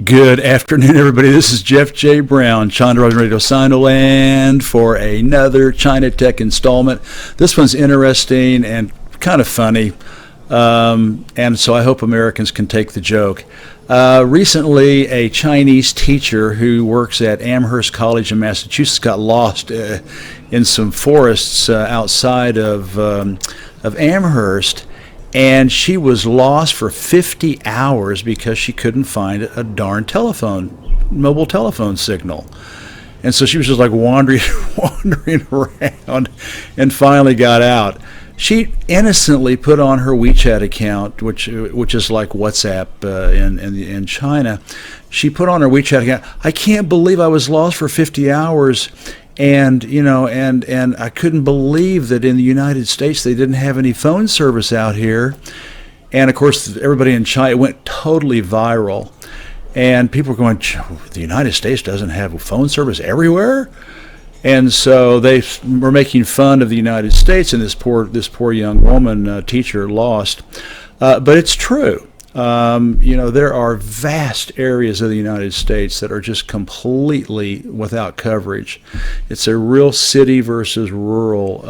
Good afternoon, everybody. This is Jeff J. Brown, China Rising Radio Sinoland, for another China Tech installment. This one's interesting and kind of funny, and so I hope Americans can take the joke. Recently, a Chinese teacher who works at Amherst College in Massachusetts got lost in some forests outside of Amherst. And she was lost for 50 hours because she couldn't find a darn mobile telephone signal. And so she was just like wandering around and finally got out. She innocently put on her WeChat account, which is like WhatsApp in China. She put on her WeChat account, I can't believe I was lost for 50 hours. And and I couldn't believe that in the United States they didn't have any phone service out here. And of course, everybody in China went totally viral, and people were going, "The United States doesn't have phone service everywhere." And so they were making fun of the United States, and this poor young woman teacher lost. But it's true. There are vast areas of the United States that are just completely without coverage. It's a real city versus rural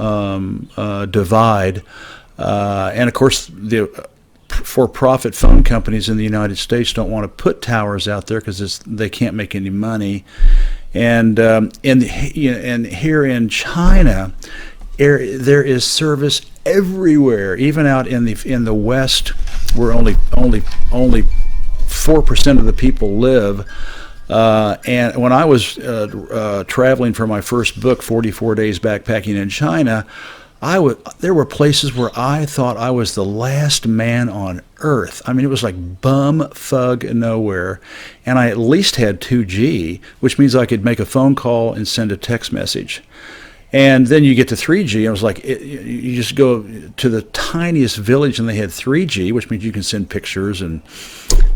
divide. And of course, the for-profit phone companies in the United States don't want to put towers out there because they can't make any money. And here in China, there is service everywhere, even out in the West, where only 4% of the people live. And when I was traveling for my first book, 44 Days Backpacking in China, there were places where I thought I was the last man on earth. I mean, it was like bumfuck nowhere, and I at least had 2G, which means I could make a phone call and send a text message. And then you get to 3G, and it was like, you just go to the tiniest village, and they had 3G, which means you can send pictures and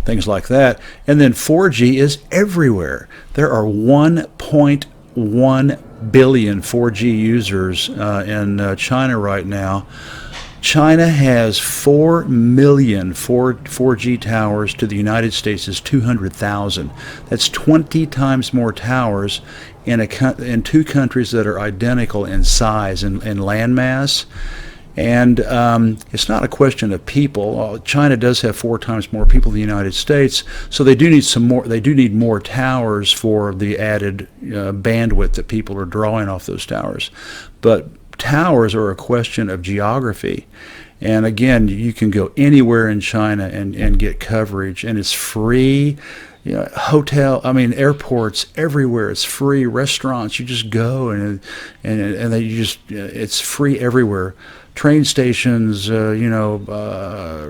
things like that. And then 4G is everywhere. There are 1.1 billion 4G users in China right now. China has 4 million 4G towers. To the United States is 200,000. That's 20 times more towers in two countries that are identical in size and landmass. And it's not a question of people. China does have 4 times more people than the United States, so they do need more. They do need more towers for the added bandwidth that people are drawing off those towers. But towers are a question of geography. And again, you can go anywhere in China and get coverage, and it's free. Airports everywhere. It's free. Restaurants, you just go and it's free everywhere. Train stations,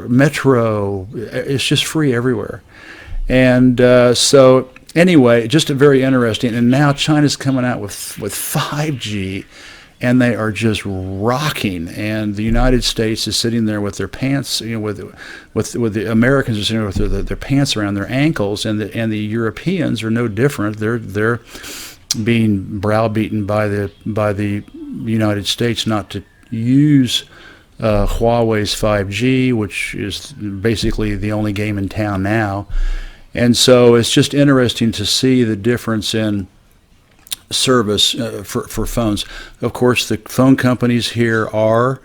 metro. It's just free everywhere. And so anyway, just very interesting. And now China's coming out with 5G. And they are just rocking, and the United States is sitting there with their pants, with the Americans are sitting there with their pants around their ankles, and the Europeans are no different. They're being browbeaten by the United States not to use Huawei's 5G, which is basically the only game in town now. And so it's just interesting to see the difference in service for phones. Of course, the phone companies here are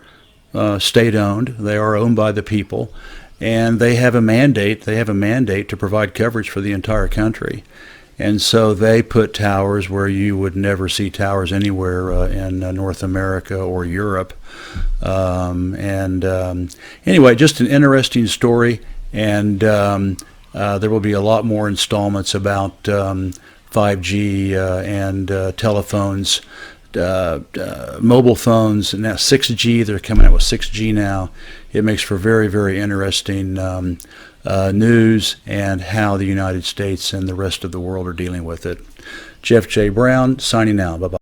state-owned. They are owned by the people, and they have a mandate. They have a mandate to provide coverage for the entire country, and so they put towers where you would never see towers anywhere in North America or Europe. Anyway, just an interesting story, and there will be a lot more installments about 5G and telephones, mobile phones, and now 6G. They're coming out with 6G now. It makes for very, very interesting news and how the United States and the rest of the world are dealing with it. Jeff J. Brown signing out. Bye-bye.